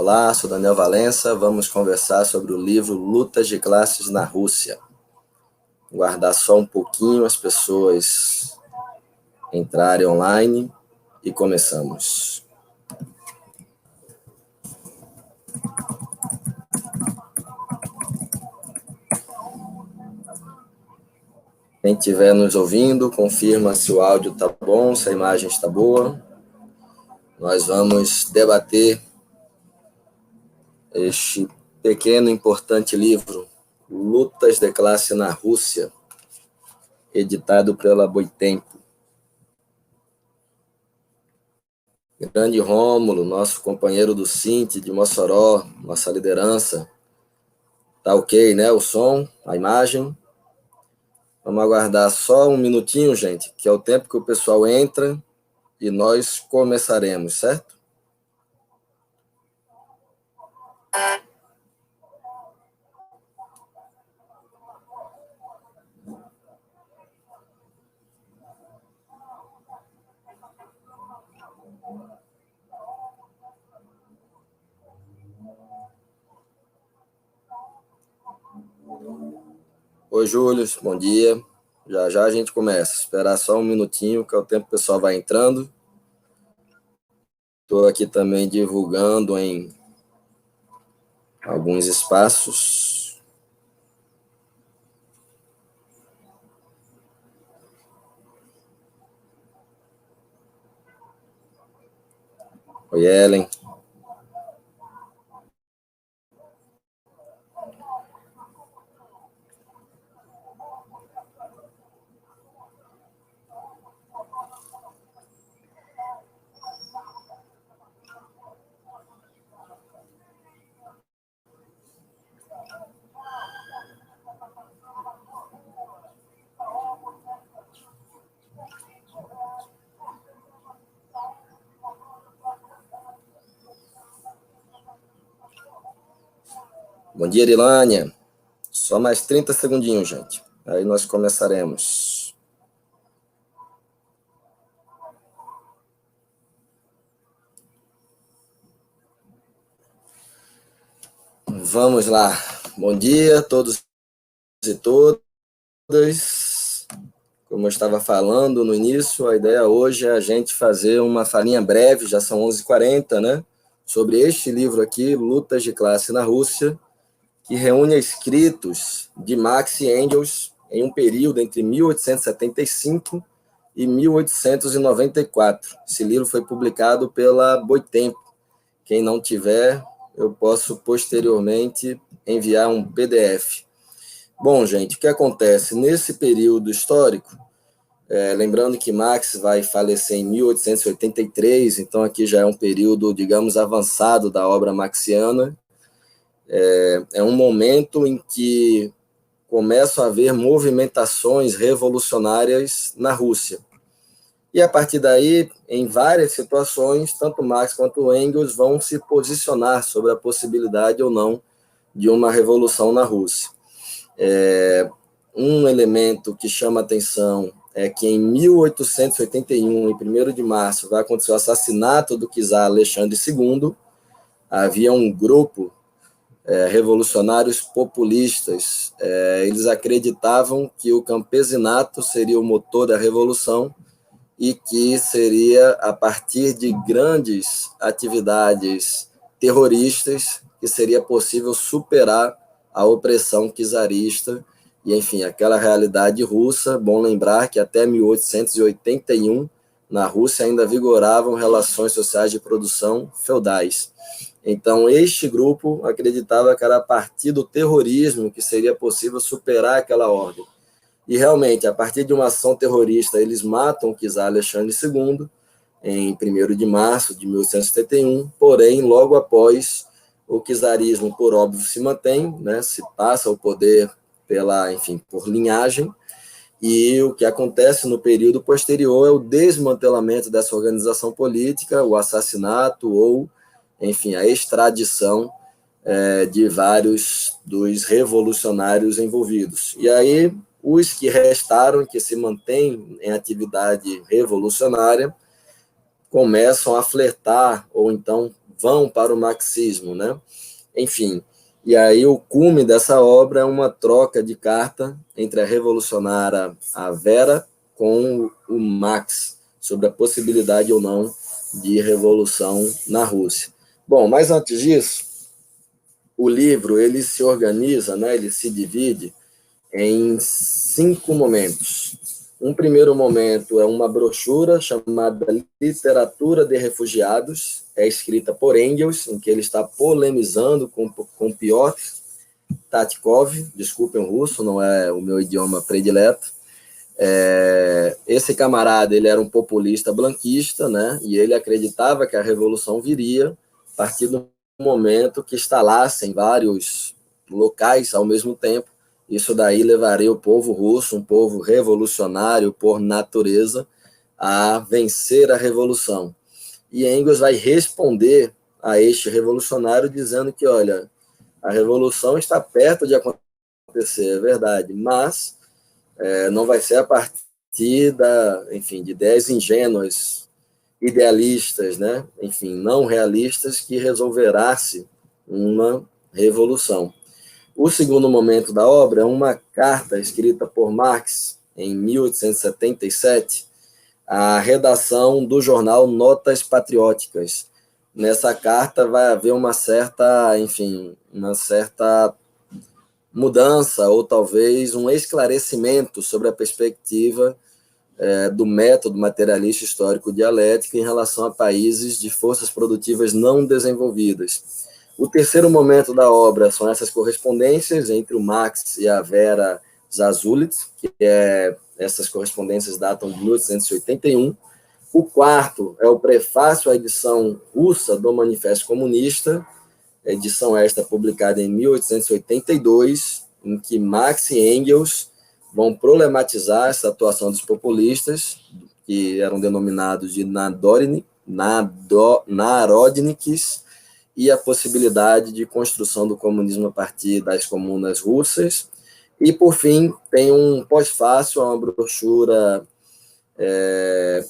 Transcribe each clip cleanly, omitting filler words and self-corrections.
Olá, sou Daniel Valença. Vamos conversar sobre o livro Lutas de Classes na Rússia. Guardar só um pouquinho as pessoas entrarem online e começamos. Quem estiver nos ouvindo, confirma se o áudio está bom, se a imagem está boa. Nós vamos debater este pequeno e importante livro, Lutas de Classe na Rússia, editado pela Boitempo. Grande Rômulo, nosso companheiro do Cinti de Mossoró, nossa liderança. Tá ok, né? O som, a imagem. Vamos aguardar só um minutinho, gente, que é o tempo que o pessoal entra e nós começaremos, certo? Oi, Júlio, bom dia. Já já a gente começa. Esperar só um minutinho, que é o tempo que o pessoal vai entrando. Estou aqui também divulgando em alguns espaços. Oi, Ellen. Bom dia, Irilânia. Só mais 30 segundinhos, gente. Aí nós começaremos. Vamos lá. Bom dia a todos e todas. Como eu estava falando no início, a ideia hoje é a gente fazer uma falinha breve, já são 11h40, né? Sobre este livro aqui, Lutas de Classe na Rússia, que reúne escritos de Marx e Engels em um período entre 1875 e 1894. Esse livro foi publicado pela Boitempo. Quem não tiver, eu posso posteriormente enviar um PDF. Bom, gente, o que acontece? Nesse período histórico, lembrando que Marx vai falecer em 1883, então aqui já é um período, digamos, avançado da obra marxiana. É um momento em que começam a haver movimentações revolucionárias na Rússia. E a partir daí, em várias situações, tanto Marx quanto Engels vão se posicionar sobre a possibilidade ou não de uma revolução na Rússia. Um elemento que chama atenção é que em 1881, em 1º de março, vai acontecer o assassinato do czar Alexandre II. Havia um grupo revolucionários populistas. Eles acreditavam que o campesinato seria o motor da revolução e que seria a partir de grandes atividades terroristas que seria possível superar a opressão czarista e, enfim, aquela realidade russa. Bom lembrar que até 1881, na Rússia, ainda vigoravam relações sociais de produção feudais. Então, este grupo acreditava que era a partir do terrorismo que seria possível superar aquela ordem. E, realmente, a partir de uma ação terrorista, eles matam o czar Alexandre II, em 1º de março de 1871, porém, logo após, o czarismo, por óbvio, se mantém, né, se passa o poder por linhagem, e o que acontece no período posterior é o desmantelamento dessa organização política, o assassinato ou, enfim, a extradição de vários dos revolucionários envolvidos. E aí, os que restaram, que se mantêm em atividade revolucionária, começam a flertar, ou então vão para o marxismo, né? Enfim, e aí o cume dessa obra é uma troca de carta entre a revolucionária a Vera com o Marx, sobre a possibilidade ou não de revolução na Rússia. Bom, mas antes disso, o livro ele se organiza, né, ele se divide em 5 momentos. Um primeiro momento é uma brochura chamada Literatura de Refugiados, é escrita por Engels, em que ele está polemizando com Piotr Tatkov, desculpem o russo, não é o meu idioma predileto. Esse camarada ele era um populista blanquista, né, e ele acreditava que a revolução viria a partir do momento que instalassem vários locais ao mesmo tempo. Isso daí levaria o povo russo, um povo revolucionário por natureza, a vencer a revolução. E Engels vai responder a este revolucionário dizendo que, olha, a revolução está perto de acontecer, é verdade, mas não vai ser a partir enfim, de ideias ingênuas, idealistas, né? Enfim, não realistas, que resolverá-se uma revolução. O segundo momento da obra é uma carta escrita por Marx em 1877, a redação do jornal Notas Patrióticas. Nessa carta vai haver uma certa mudança, ou talvez um esclarecimento sobre a perspectiva do método materialista histórico dialético em relação a países de forças produtivas não desenvolvidas. O terceiro momento da obra são essas correspondências entre o Marx e a Vera Zazulitz, que essas correspondências datam de 1881. O quarto é o prefácio à edição russa do Manifesto Comunista, edição esta publicada em 1882, em que Marx e Engels vão problematizar essa atuação dos populistas, que eram denominados de narodniks, e a possibilidade de construção do comunismo a partir das comunas russas. E, por fim, tem um pós-fácil, uma brochura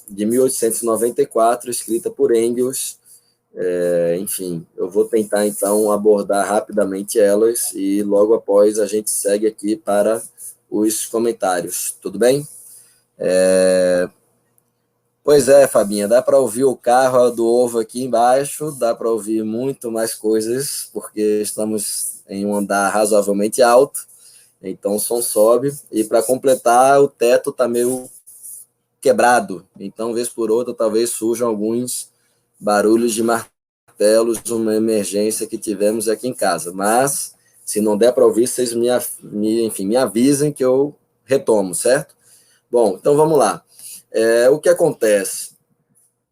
de 1894, escrita por Engels. Enfim, eu vou tentar, então, abordar rapidamente elas e, logo após, a gente segue aqui para os comentários. Tudo bem? Pois é, Fabinha, dá para ouvir o carro do ovo aqui embaixo, dá para ouvir muito mais coisas, porque estamos em um andar razoavelmente alto, então o som sobe, e para completar, o teto está meio quebrado, então, vez por outra, talvez surjam alguns barulhos de martelos, uma emergência que tivemos aqui em casa, mas, se não der para ouvir, vocês me avisem que eu retomo, certo? Bom, então vamos lá. O que acontece?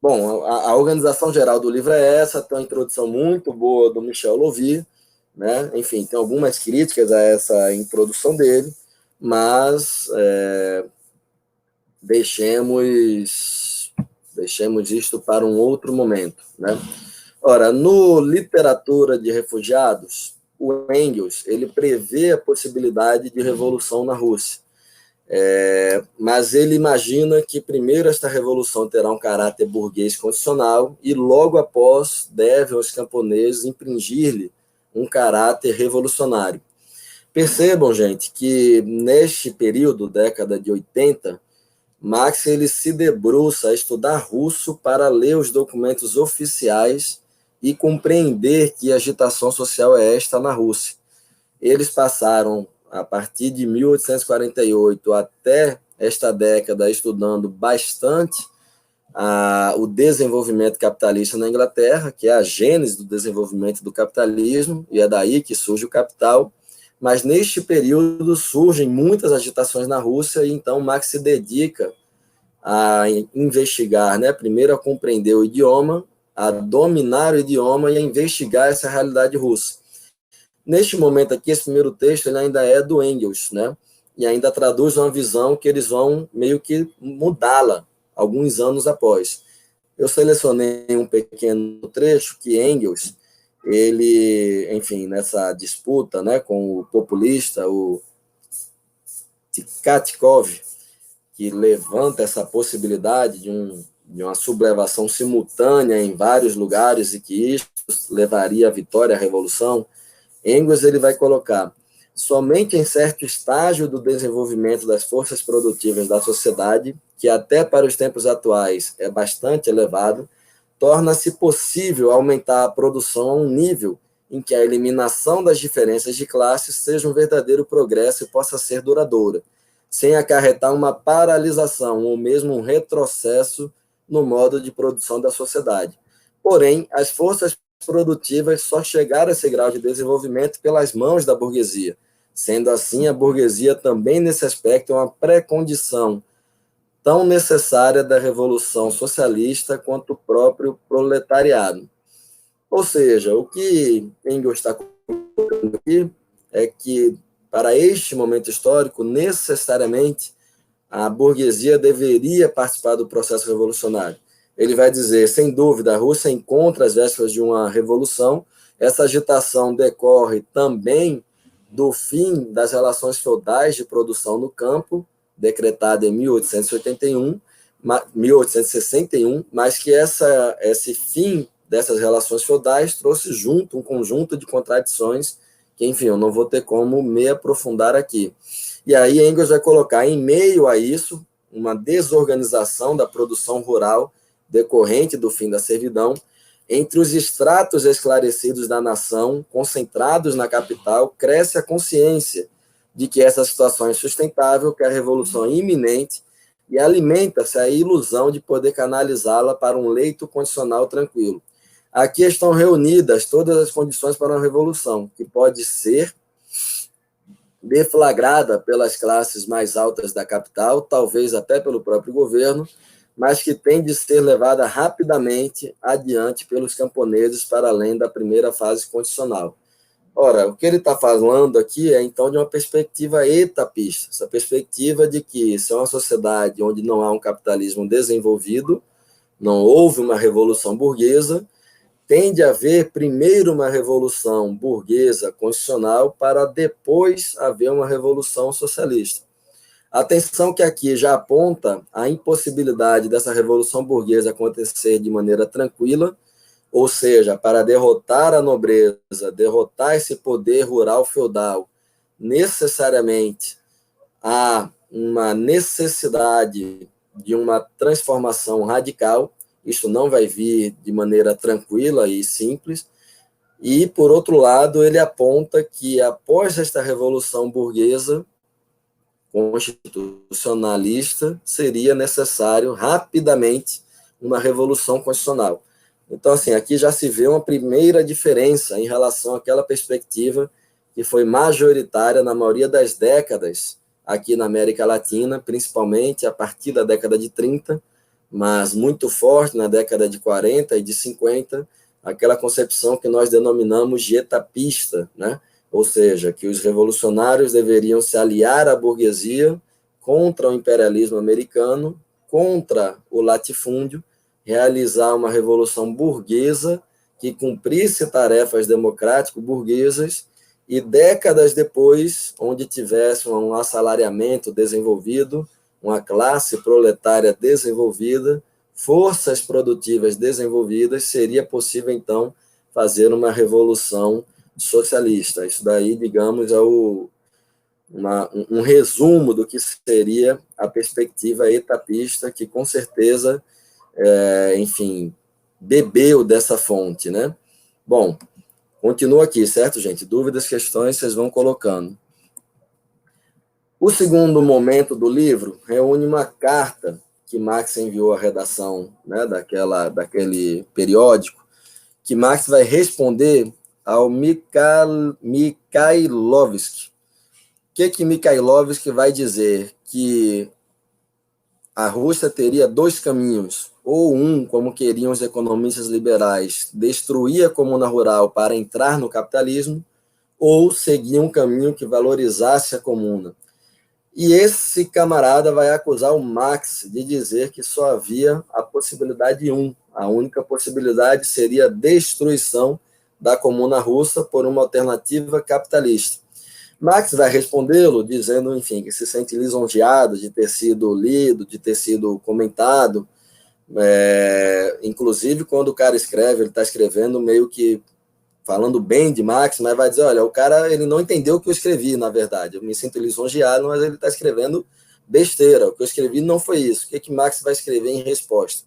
Bom, a organização geral do livro é essa, tem uma introdução muito boa do Michel Louvi, né? Enfim, tem algumas críticas a essa introdução dele, mas deixemos isto para um outro momento, né? Ora, no Literatura de Refugiados, o Engels ele prevê a possibilidade de revolução na Rússia. Mas ele imagina que primeiro esta revolução terá um caráter burguês constitucional e logo após devem os camponeses impingir-lhe um caráter revolucionário. Percebam, gente, que neste período, década de 80, Marx ele se debruça a estudar russo para ler os documentos oficiais e compreender que agitação social é esta na Rússia. Eles passaram a partir de 1848 até esta década, estudando bastante o desenvolvimento capitalista na Inglaterra, que é a gênese do desenvolvimento do capitalismo, e é daí que surge o capital. Mas neste período surgem muitas agitações na Rússia, e então Marx se dedica a investigar, né, primeiro a compreender o idioma, a dominar o idioma e a investigar essa realidade russa. Neste momento aqui, esse primeiro texto ele ainda é do Engels, né? E ainda traduz uma visão que eles vão meio que mudá-la alguns anos após. Eu selecionei um pequeno trecho que Engels, ele, enfim, nessa disputa, né, com o populista, o Tkatkov, que levanta essa possibilidade de de uma sublevação simultânea em vários lugares e que isso levaria à vitória, à revolução, Engels ele vai colocar: somente em certo estágio do desenvolvimento das forças produtivas da sociedade, que até para os tempos atuais é bastante elevado, torna-se possível aumentar a produção a um nível em que a eliminação das diferenças de classes seja um verdadeiro progresso e possa ser duradoura, sem acarretar uma paralisação ou mesmo um retrocesso no modo de produção da sociedade. Porém, as forças produtivas só chegaram a esse grau de desenvolvimento pelas mãos da burguesia. Sendo assim, a burguesia também, nesse aspecto, é uma pré-condição tão necessária da revolução socialista quanto o próprio proletariado. Ou seja, o que Engels está colocando aqui é que, para este momento histórico, necessariamente, a burguesia deveria participar do processo revolucionário. Ele vai dizer, sem dúvida, a Rússia encontra as vésperas de uma revolução, essa agitação decorre também do fim das relações feudais de produção no campo, decretada em 1861, mas que esse fim dessas relações feudais trouxe junto um conjunto de contradições que, enfim, eu não vou ter como me aprofundar aqui. E aí Engels vai colocar, em meio a isso, uma desorganização da produção rural decorrente do fim da servidão, entre os estratos esclarecidos da nação, concentrados na capital, cresce a consciência de que essa situação é insustentável, que a revolução é iminente, e alimenta-se a ilusão de poder canalizá-la para um leito condicional tranquilo. Aqui estão reunidas todas as condições para uma revolução, que pode ser deflagrada pelas classes mais altas da capital, talvez até pelo próprio governo, mas que tem de ser levada rapidamente adiante pelos camponeses para além da primeira fase condicional. Ora, o que ele está falando aqui é, então, de uma perspectiva etapista, essa perspectiva de que se é uma sociedade onde não há um capitalismo desenvolvido, não houve uma revolução burguesa, tem de haver primeiro uma revolução burguesa constitucional para depois haver uma revolução socialista. Atenção que aqui já aponta a impossibilidade dessa revolução burguesa acontecer de maneira tranquila, ou seja, para derrotar a nobreza, derrotar esse poder rural feudal, necessariamente há uma necessidade de uma transformação radical. Isso não vai vir de maneira tranquila e simples. E, por outro lado, ele aponta que após esta revolução burguesa constitucionalista, seria necessário rapidamente uma revolução constitucional. Então, assim, aqui já se vê uma primeira diferença em relação àquela perspectiva que foi majoritária na maioria das décadas aqui na América Latina, principalmente a partir da década de 30, mas muito forte na década de 40 e de 50, aquela concepção que nós denominamos de etapista, né? Ou seja, que os revolucionários deveriam se aliar à burguesia contra o imperialismo americano, contra o latifúndio, realizar uma revolução burguesa que cumprisse tarefas democrático-burguesas e, décadas depois, onde tivesse um assalariamento desenvolvido, uma classe proletária desenvolvida, forças produtivas desenvolvidas, seria possível, então, fazer uma revolução socialista. Isso daí, digamos, é um resumo do que seria a perspectiva etapista, que com certeza, enfim, bebeu dessa fonte, né? Bom, continua aqui, certo, gente? Dúvidas, questões, vocês vão colocando. O segundo momento do livro reúne uma carta que Marx enviou à redação, né, daquele periódico, que Marx vai responder ao Mikhailovsky. O que Mikhailovsky vai dizer? Que a Rússia teria dois caminhos, ou um, como queriam os economistas liberais, destruir a comuna rural para entrar no capitalismo, ou seguir um caminho que valorizasse a comuna. E esse camarada vai acusar o Marx de dizer que só havia a possibilidade 1. A única possibilidade seria a destruição da comuna russa por uma alternativa capitalista. Marx vai respondê-lo dizendo, enfim, que se sente lisonjeado de ter sido lido, de ter sido comentado Inclusive, quando o cara escreve, ele está escrevendo meio que falando bem de Marx, mas vai dizer, olha, o cara ele não entendeu o que eu escrevi, na verdade. Eu me sinto lisonjeado, mas ele está escrevendo besteira. O que eu escrevi não foi isso. O que Marx vai escrever em resposta?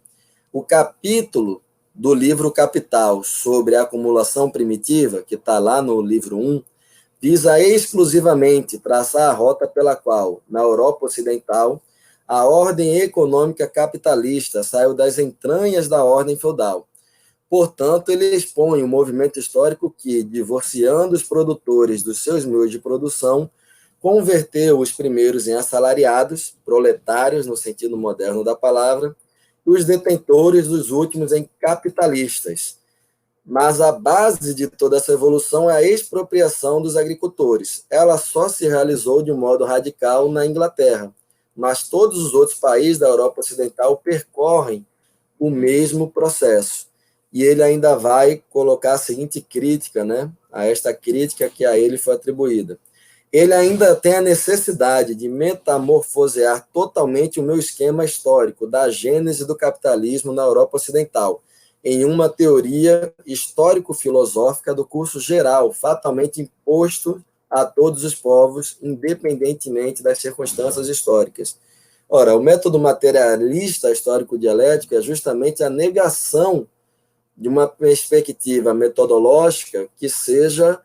O capítulo do livro Capital sobre a acumulação primitiva, que está lá no livro 1, visa exclusivamente traçar a rota pela qual, na Europa Ocidental, a ordem econômica capitalista saiu das entranhas da ordem feudal. Portanto, ele expõe um movimento histórico que, divorciando os produtores dos seus meios de produção, converteu os primeiros em assalariados, proletários, no sentido moderno da palavra, e os detentores dos últimos em capitalistas. Mas a base de toda essa evolução é a expropriação dos agricultores. Ela só se realizou de um modo radical na Inglaterra, mas todos os outros países da Europa Ocidental percorrem o mesmo processo. E ele ainda vai colocar a seguinte crítica, né, a esta crítica que a ele foi atribuída. Ele ainda tem a necessidade de metamorfosear totalmente o meu esquema histórico da gênese do capitalismo na Europa Ocidental, em uma teoria histórico-filosófica do curso geral, fatalmente imposto a todos os povos, independentemente das circunstâncias históricas. Ora, o método materialista histórico-dialético é justamente a negação de uma perspectiva metodológica que seja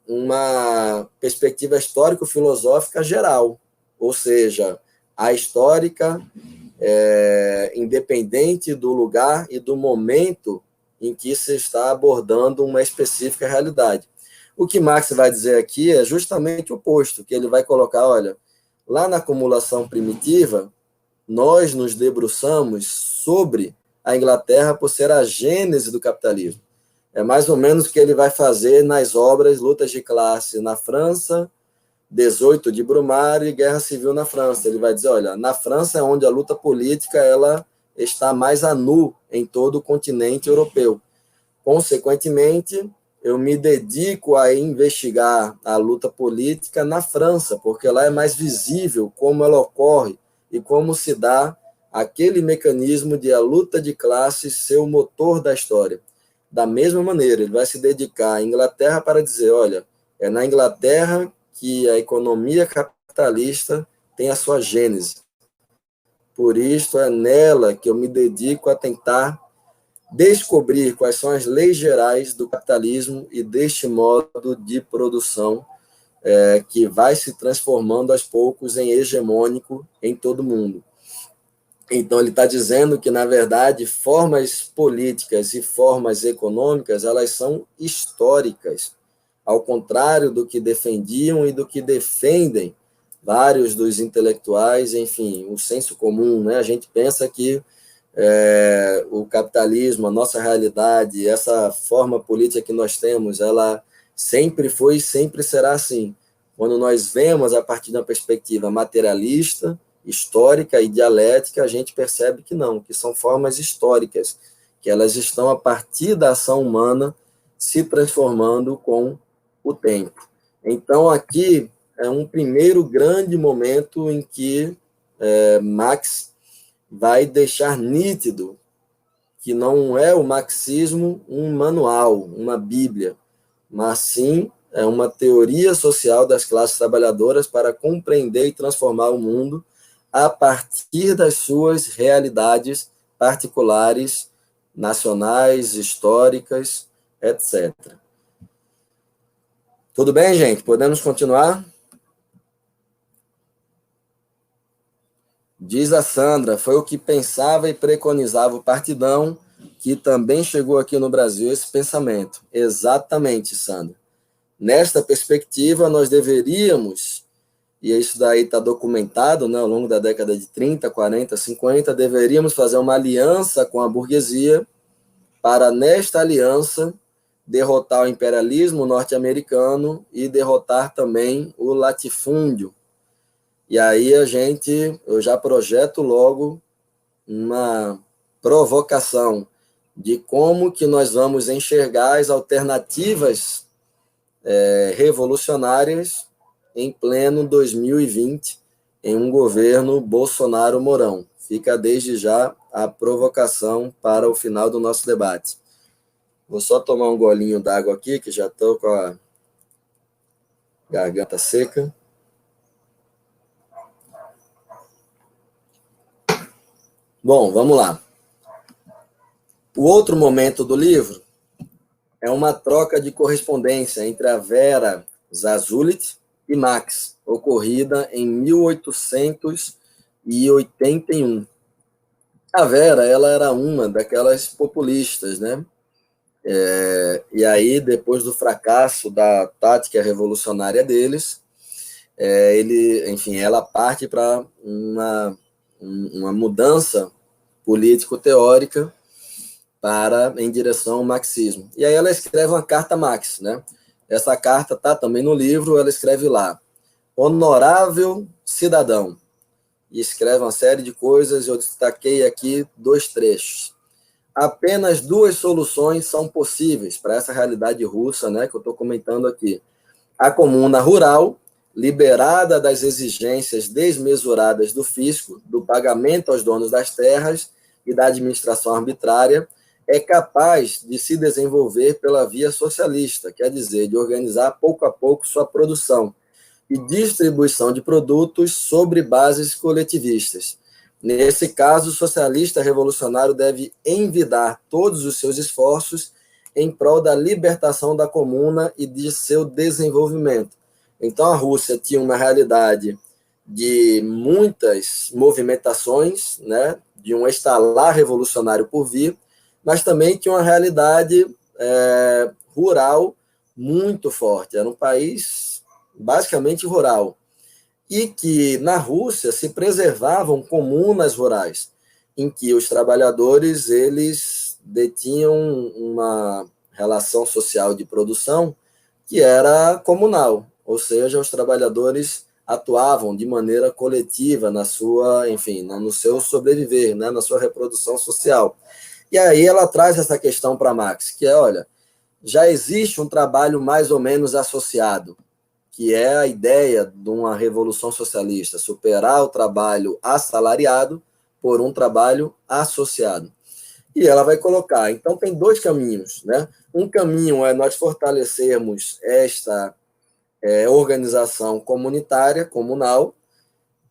uma perspectiva histórico-filosófica geral, ou seja, a histórica independente do lugar e do momento em que se está abordando uma específica realidade. O que Marx vai dizer aqui é justamente o oposto, que ele vai colocar, olha, lá na acumulação primitiva, nós nos debruçamos sobre a Inglaterra por ser a gênese do capitalismo. É mais ou menos o que ele vai fazer nas obras Lutas de Classe na França, 18 de Brumário e Guerra Civil na França. Ele vai dizer, olha, na França é onde a luta política ela está mais a nu em todo o continente europeu. Consequentemente, eu me dedico a investigar a luta política na França, porque lá é mais visível como ela ocorre e como se dá aquele mecanismo de a luta de classes ser o motor da história. Da mesma maneira, ele vai se dedicar à Inglaterra para dizer, olha, é na Inglaterra que a economia capitalista tem a sua gênese. Por isso, é nela que eu me dedico a tentar descobrir quais são as leis gerais do capitalismo e deste modo de produção que vai se transformando aos poucos em hegemônico em todo o mundo. Então, ele está dizendo que, na verdade, formas políticas e formas econômicas, elas são históricas, ao contrário do que defendiam e do que defendem vários dos intelectuais, enfim, o senso comum, né? A gente pensa que o capitalismo, a nossa realidade, essa forma política que nós temos, ela sempre foi e sempre será assim. Quando nós vemos a partir de uma perspectiva materialista, histórica e dialética, a gente percebe que não, que são formas históricas, que elas estão a partir da ação humana se transformando com o tempo. Então, aqui é um primeiro grande momento em que Marx vai deixar nítido que não é o marxismo um manual, uma bíblia, mas sim é uma teoria social das classes trabalhadoras para compreender e transformar o mundo a partir das suas realidades particulares, nacionais, históricas, etc. Tudo bem, gente? Podemos continuar? Diz a Sandra, foi o que pensava e preconizava o Partidão, que também chegou aqui no Brasil esse pensamento. Exatamente, Sandra. Nesta perspectiva, nós deveríamos, e isso daí está documentado, né, ao longo da década de 30, 40, 50, deveríamos fazer uma aliança com a burguesia para, nesta aliança, derrotar o imperialismo norte-americano e derrotar também o latifúndio. E aí eu já projeto logo uma provocação de como que nós vamos enxergar as alternativas revolucionárias em pleno 2020, em um governo Bolsonaro-Mourão. Fica desde já a provocação para o final do nosso debate. Vou só tomar um golinho d'água aqui, que já estou com a garganta seca. Bom, vamos lá. O outro momento do livro é uma troca de correspondência entre a Vera Zasulich e Marx, ocorrida em 1881. A Vera, ela era uma daquelas populistas, né? E aí, depois do fracasso da tática revolucionária deles, ela parte para uma mudança político-teórica em direção ao marxismo. E aí ela escreve uma carta a Marx, né? Essa carta está também no livro, ela escreve lá, honorável cidadão, e escreve uma série de coisas, eu destaquei aqui 2 trechos. Apenas 2 soluções são possíveis para essa realidade russa, né, que eu estou comentando aqui. A comuna rural, liberada das exigências desmesuradas do fisco, do pagamento aos donos das terras e da administração arbitrária, é capaz de se desenvolver pela via socialista, quer dizer, de organizar pouco a pouco sua produção e distribuição de produtos sobre bases coletivistas. Nesse caso, o socialista revolucionário deve envidar todos os seus esforços em prol da libertação da comuna e de seu desenvolvimento. Então, a Rússia tinha uma realidade de muitas movimentações, né, de um estalar revolucionário por vir, mas também tinha uma realidade rural muito forte. Era um país basicamente rural. E que na Rússia se preservavam comunas rurais, em que os trabalhadores eles detinham uma relação social de produção que era comunal, ou seja, os trabalhadores atuavam de maneira coletiva na sua, enfim, no seu sobreviver, né, na sua reprodução social. E aí ela traz essa questão para Marx, que é, olha, já existe um trabalho mais ou menos associado, que é a ideia de uma revolução socialista, superar o trabalho assalariado por um trabalho associado. E ela vai colocar, então tem 2 caminhos, né? Um caminho é nós fortalecermos esta organização comunitária, comunal,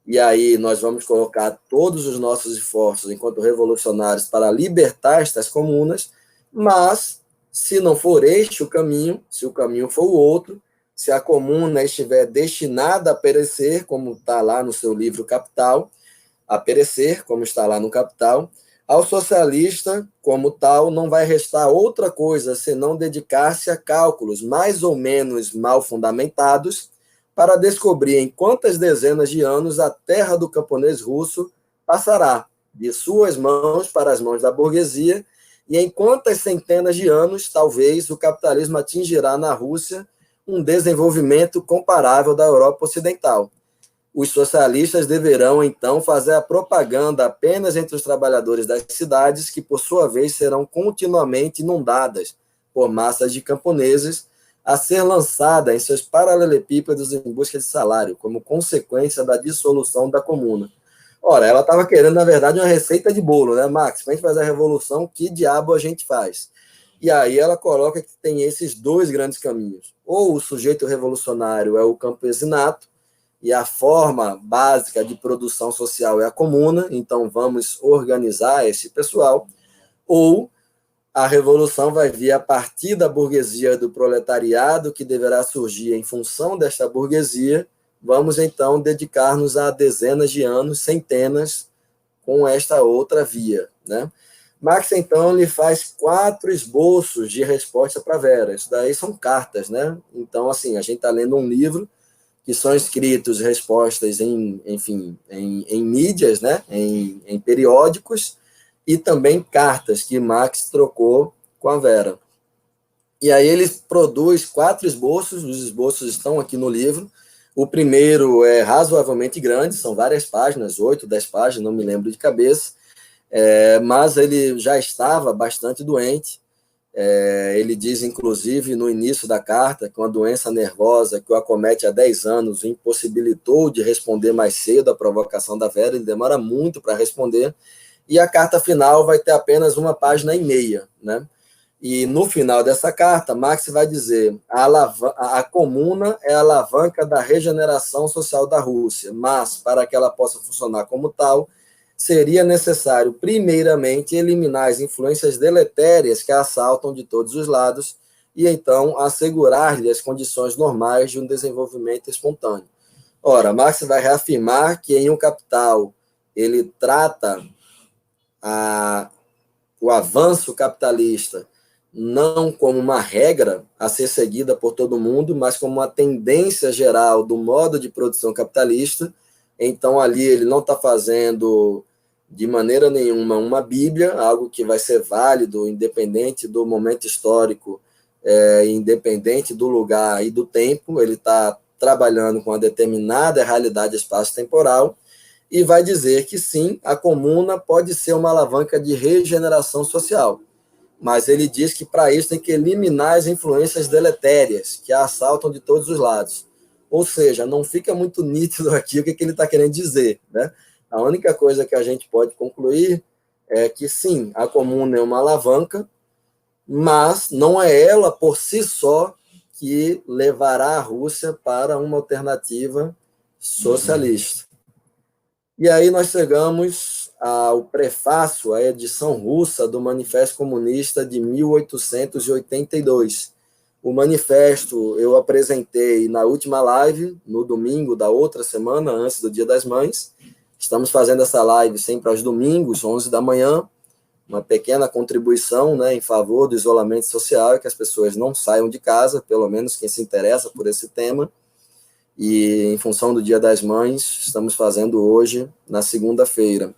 e aí nós vamos colocar todos os nossos esforços enquanto revolucionários para libertar estas comunas, mas se não for este o caminho, se o caminho for o outro, se a comuna estiver destinada a perecer, como está lá no seu livro Capital, a perecer, como está lá no Capital, ao socialista, como tal, não vai restar outra coisa senão dedicar-se a cálculos mais ou menos mal fundamentados para descobrir em quantas dezenas de anos a terra do camponês russo passará de suas mãos para as mãos da burguesia e em quantas centenas de anos, talvez, o capitalismo atingirá na Rússia um desenvolvimento comparável da Europa Ocidental. Os socialistas deverão, então, fazer a propaganda apenas entre os trabalhadores das cidades, que, por sua vez, serão continuamente inundadas por massas de camponeses, a ser lançada em seus paralelepípedos em busca de salário, como consequência da dissolução da comuna. Ora, ela estava querendo, na verdade, uma receita de bolo, né, Max? Para a gente fazer a revolução, que diabo a gente faz? E aí ela coloca que tem esses 2 grandes caminhos. Ou o sujeito revolucionário é o campesinato, e a forma básica de produção social é a comuna, então vamos organizar esse pessoal, ou a revolução vai vir a partir da burguesia do proletariado, que deverá surgir em função desta burguesia, vamos então dedicar-nos a dezenas de anos, centenas, com esta outra via, né? Marx, então, lhe faz 4 esboços de resposta para Vera. Isso daí são cartas, né? Então, assim, a gente está lendo um livro que são escritos respostas em mídias, né? em periódicos, e também cartas que Marx trocou com a Vera. E aí ele produz 4 esboços, os esboços estão aqui no livro. O primeiro é razoavelmente grande, são várias páginas, 8, 10 páginas, não me lembro de cabeça, mas ele já estava bastante doente, Ele diz, inclusive, no início da carta, que uma doença nervosa que o acomete há 10 anos o impossibilitou de responder mais cedo à provocação da Vera, ele demora muito para responder, e a carta final vai ter apenas 1,5 páginas, né? E no final dessa carta, Marx vai dizer: a comuna é a alavanca da regeneração social da Rússia, mas para que ela possa funcionar como tal, seria necessário, primeiramente, eliminar as influências deletérias que a assaltam de todos os lados e, então, assegurar-lhe as condições normais de um desenvolvimento espontâneo. Ora, Marx vai reafirmar que em um Capital ele trata o avanço capitalista não como uma regra a ser seguida por todo mundo, mas como uma tendência geral do modo de produção capitalista. Então, ali ele não está fazendo de maneira nenhuma uma Bíblia, algo que vai ser válido, independente do momento histórico, independente do lugar e do tempo. Ele está trabalhando com uma determinada realidade espaço-temporal e vai dizer que sim, a comuna pode ser uma alavanca de regeneração social, mas ele diz que para isso tem que eliminar as influências deletérias que a assaltam de todos os lados. Ou seja, não fica muito nítido aqui o que ele está querendo dizer, né? A única coisa que a gente pode concluir é que sim, a comuna é uma alavanca, mas não é ela por si só que levará a Rússia para uma alternativa socialista. E aí nós chegamos ao prefácio, à edição russa do Manifesto Comunista de 1882. O manifesto eu apresentei na última live, no domingo da outra semana, antes do Dia das Mães. Estamos fazendo essa live sempre aos domingos, 11 da manhã, uma pequena contribuição, né, em favor do isolamento social, que as pessoas não saiam de casa, pelo menos quem se interessa por esse tema. E em função do Dia das Mães, estamos fazendo hoje, na segunda-feira.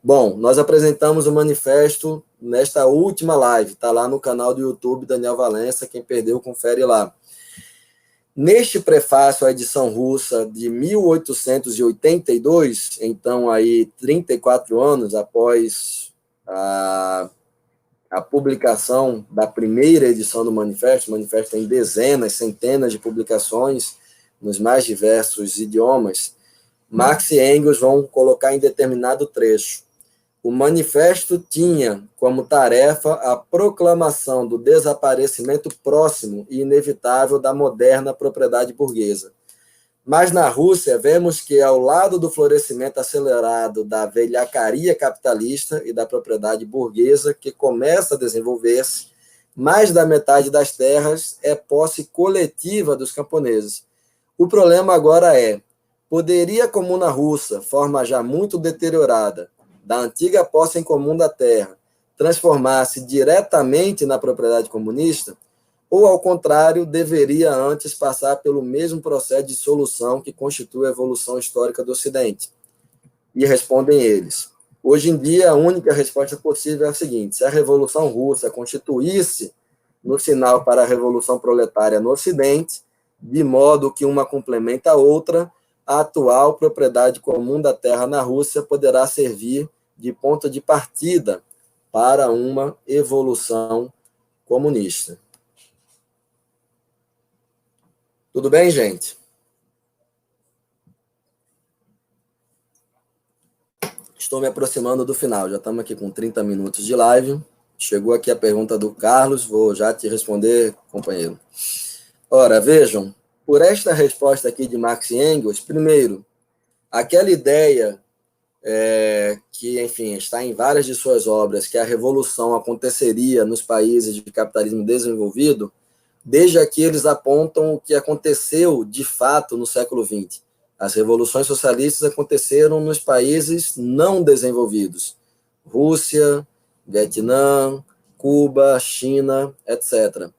Bom, nós apresentamos o manifesto nesta última live, está lá no canal do YouTube Daniel Valença, quem perdeu, confere lá. Neste prefácio à edição russa de 1882, então aí 34 anos após a publicação da primeira edição do manifesto, o manifesto tem dezenas, centenas de publicações nos mais diversos idiomas, Marx e Engels vão colocar em determinado trecho: o manifesto tinha como tarefa a proclamação do desaparecimento próximo e inevitável da moderna propriedade burguesa. Mas na Rússia, vemos que, ao lado do florescimento acelerado da velhacaria capitalista e da propriedade burguesa, que começa a desenvolver-se, mais da metade das terras é posse coletiva dos camponeses. O problema agora é: poderia a comuna russa, forma já muito deteriorada, da antiga posse em comum da terra, transformar-se diretamente na propriedade comunista? Ou, ao contrário, deveria antes passar pelo mesmo processo de solução que constitui a evolução histórica do Ocidente? E respondem eles: hoje em dia, a única resposta possível é a seguinte: se a Revolução Russa constituísse no sinal para a Revolução Proletária no Ocidente, de modo que uma complementa a outra, a atual propriedade comum da terra na Rússia poderá servir de ponto de partida para uma evolução comunista. Tudo bem, gente? Estou me aproximando do final, já estamos aqui com 30 minutos de live. Chegou aqui a pergunta do Carlos, vou já te responder, companheiro. Ora, vejam, por esta resposta aqui de Marx e Engels, primeiro, aquela ideia que, enfim, está em várias de suas obras, que a revolução aconteceria nos países de capitalismo desenvolvido, desde aqui eles apontam o que aconteceu de fato no século XX. As revoluções socialistas aconteceram nos países não desenvolvidos: Rússia, Vietnã, Cuba, China, etc.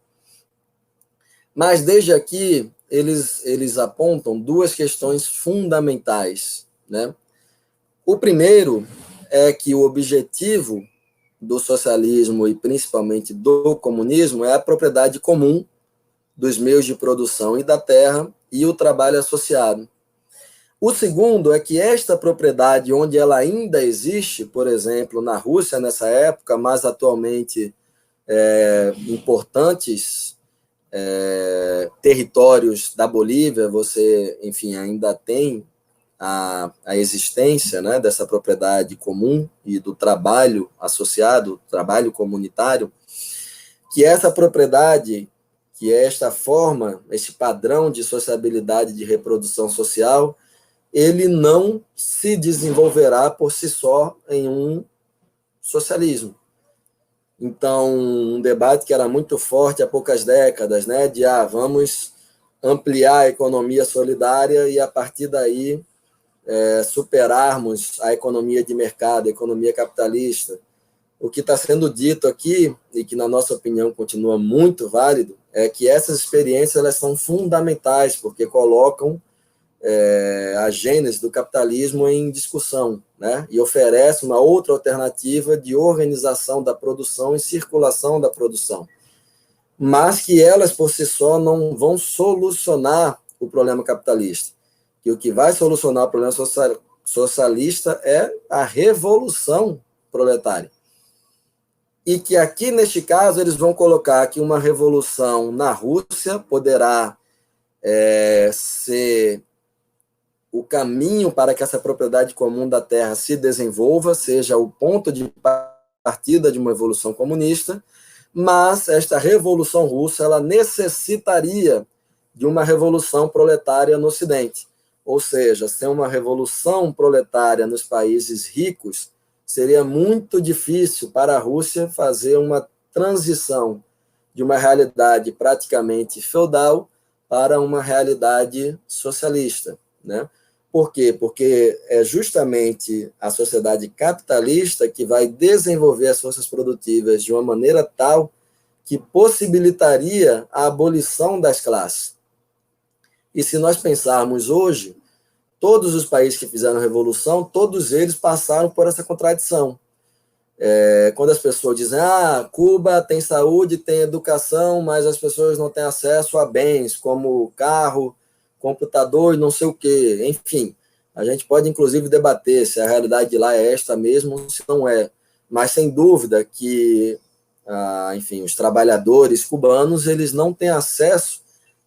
Mas desde aqui eles apontam duas questões fundamentais, né? O primeiro é que o objetivo do socialismo e principalmente do comunismo é a propriedade comum dos meios de produção e da terra e o trabalho associado. O segundo é que esta propriedade, onde ela ainda existe, por exemplo, na Rússia nessa época, mas atualmente importantes territórios da Bolívia, você, enfim, ainda tem a existência, né, dessa propriedade comum e do trabalho associado, trabalho comunitário, que essa propriedade, que é esta forma, este padrão de sociabilidade, de reprodução social, ele não se desenvolverá por si só em um socialismo. Então, um debate que era muito forte há poucas décadas, né, de vamos ampliar a economia solidária e, a partir daí, superarmos a economia de mercado, a economia capitalista. O que está sendo dito aqui, e que, na nossa opinião, continua muito válido, é que essas experiências elas são fundamentais, porque colocam a gênese do capitalismo em discussão, né? E oferece uma outra alternativa de organização da produção e circulação da produção, mas que elas, por si só, não vão solucionar o problema capitalista. E o que vai solucionar o problema socialista é a revolução proletária. E que aqui, neste caso, eles vão colocar que uma revolução na Rússia poderá ser o caminho para que essa propriedade comum da terra se desenvolva, seja o ponto de partida de uma evolução comunista, mas esta revolução russa ela necessitaria de uma revolução proletária no Ocidente. Ou seja, sem uma revolução proletária nos países ricos, seria muito difícil para a Rússia fazer uma transição de uma realidade praticamente feudal para uma realidade socialista, né? Por quê? Porque é justamente a sociedade capitalista que vai desenvolver as forças produtivas de uma maneira tal que possibilitaria a abolição das classes. E se nós pensarmos hoje, todos os países que fizeram a revolução, todos eles passaram por essa contradição. Quando as pessoas dizem, Cuba tem saúde, tem educação, mas as pessoas não têm acesso a bens, como carro, computador e não sei o quê. Enfim, a gente pode, inclusive, debater se a realidade de lá é esta mesmo ou se não é. Mas, sem dúvida, que, enfim, os trabalhadores cubanos, eles não têm acesso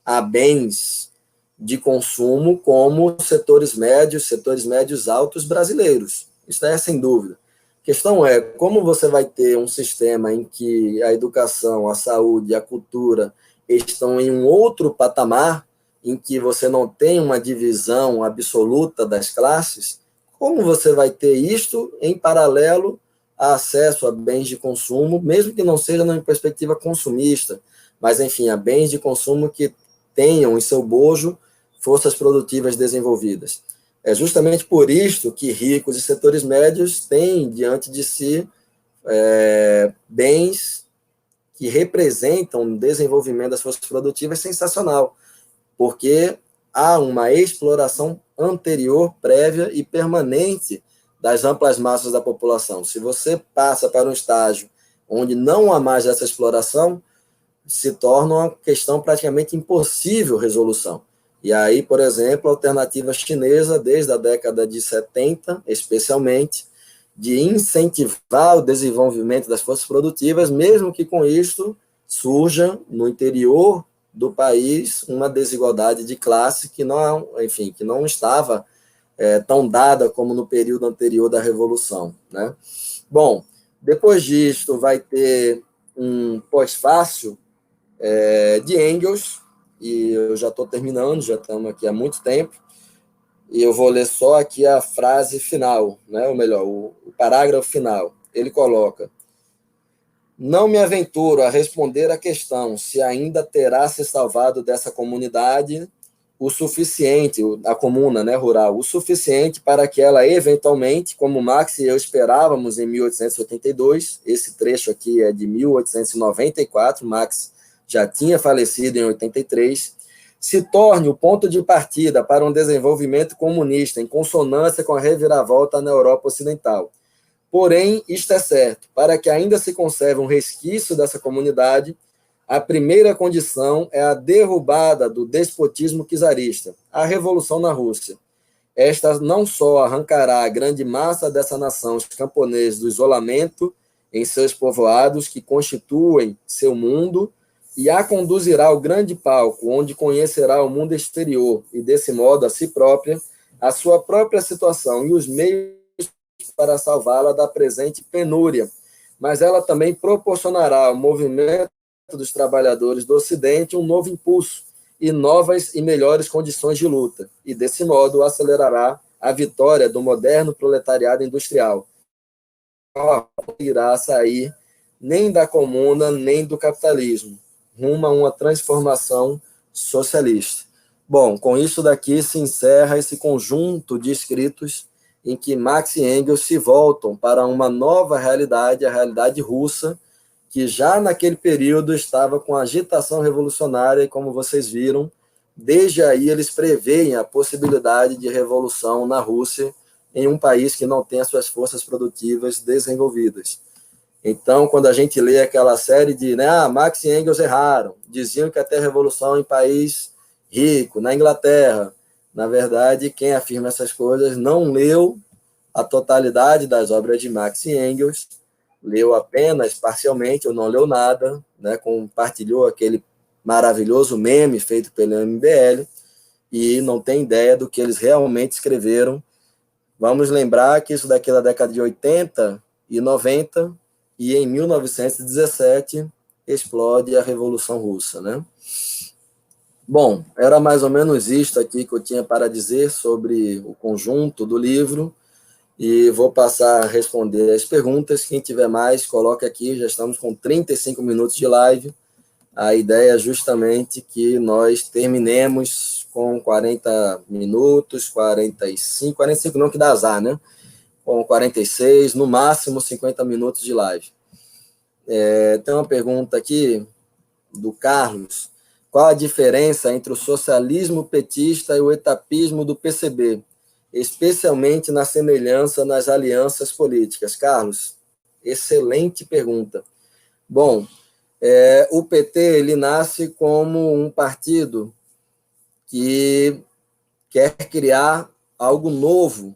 a bens de consumo como setores médios altos brasileiros. Isso é sem dúvida. A questão é como você vai ter um sistema em que a educação, a saúde, a cultura estão em um outro patamar, em que você não tem uma divisão absoluta das classes, como você vai ter isto em paralelo a acesso a bens de consumo, mesmo que não seja numa perspectiva consumista, mas, enfim, a bens de consumo que tenham em seu bojo forças produtivas desenvolvidas. É justamente por isto que ricos e setores médios têm diante de si bens que representam o desenvolvimento das forças produtivas sensacional, porque há uma exploração anterior, prévia e permanente das amplas massas da população. Se você passa para um estágio onde não há mais essa exploração, se torna uma questão praticamente impossível resolução. E aí, por exemplo, a alternativa chinesa, desde a década de 70, especialmente, de incentivar o desenvolvimento das forças produtivas, mesmo que com isto surja no interior do país uma desigualdade de classe que não, enfim, que não estava tão dada como no período anterior da Revolução, né? Bom, depois disto vai ter um pós-fácil de Engels, e eu já estou terminando, já estamos aqui há muito tempo, e eu vou ler só aqui a frase final, né? Ou melhor, o parágrafo final. Ele coloca: não me aventuro a responder à questão se ainda terá se salvado dessa comunidade o suficiente, a comuna, né, rural, o suficiente para que ela eventualmente, como Marx e eu esperávamos em 1882, esse trecho aqui é de 1894, Marx já tinha falecido em 83, se torne o ponto de partida para um desenvolvimento comunista em consonância com a reviravolta na Europa Ocidental. Porém, isto é certo, para que ainda se conserve um resquício dessa comunidade, a primeira condição é a derrubada do despotismo czarista, a revolução na Rússia. Esta não só arrancará a grande massa dessa nação, os camponeses, do isolamento em seus povoados, que constituem seu mundo, e a conduzirá ao grande palco, onde conhecerá o mundo exterior, e desse modo a si própria, a sua própria situação e os meios para salvá-la da presente penúria. Mas ela também proporcionará ao movimento dos trabalhadores do Ocidente um novo impulso e novas e melhores condições de luta, e desse modo acelerará a vitória do moderno proletariado industrial. Não irá sair nem da comuna, nem do capitalismo, rumo a uma transformação socialista. Bom, com isso daqui se encerra esse conjunto de escritos em que Marx e Engels se voltam para uma nova realidade, a realidade russa, que já naquele período estava com agitação revolucionária, e como vocês viram, desde aí eles preveem a possibilidade de revolução na Rússia, em um país que não tem as suas forças produtivas desenvolvidas. Então, quando a gente lê aquela série de Marx e Engels erraram, diziam que até a revolução em país rico, na Inglaterra, na verdade, quem afirma essas coisas não leu a totalidade das obras de Marx e Engels, leu apenas parcialmente ou não leu nada, compartilhou aquele maravilhoso meme feito pelo MBL e não tem ideia do que eles realmente escreveram. Vamos lembrar que isso daqui é da década de 80 e 90, e em 1917 explode a Revolução Russa, Bom, era mais ou menos isto aqui que eu tinha para dizer sobre o conjunto do livro, e vou passar a responder as perguntas. Quem tiver mais, coloque aqui, já estamos com 35 minutos de live. A ideia é justamente que nós terminemos com 40 minutos, 45 não, que dá azar, Com 46, no máximo 50 minutos de live. Tem uma pergunta aqui do Carlos. Qual a diferença entre o socialismo petista e o etapismo do PCB, especialmente na semelhança nas alianças políticas? Carlos, excelente pergunta. Bom, o PT ele nasce como um partido que quer criar algo novo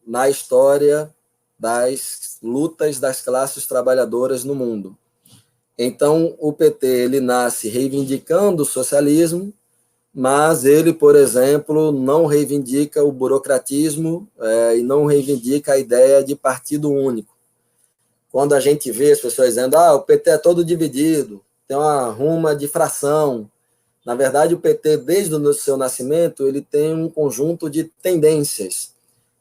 na história das lutas das classes trabalhadoras no mundo. Então, o PT ele nasce reivindicando o socialismo, mas ele, por exemplo, não reivindica o burocratismo e não reivindica a ideia de partido único. Quando a gente vê as pessoas dizendo o PT é todo dividido, tem uma ruma de fração. Na verdade, o PT, desde o seu nascimento, ele tem um conjunto de tendências.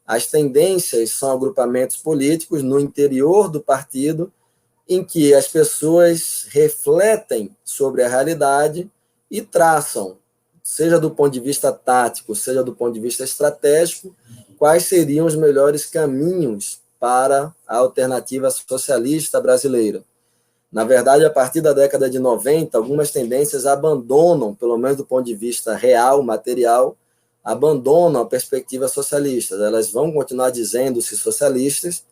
As tendências são agrupamentos políticos no interior do partido, em que as pessoas refletem sobre a realidade e traçam, seja do ponto de vista tático, seja do ponto de vista estratégico, quais seriam os melhores caminhos para a alternativa socialista brasileira. Na verdade, a partir da década de 90, algumas tendências abandonam, pelo menos do ponto de vista real, material, abandonam a perspectiva socialista. Elas vão continuar dizendo-se socialistas,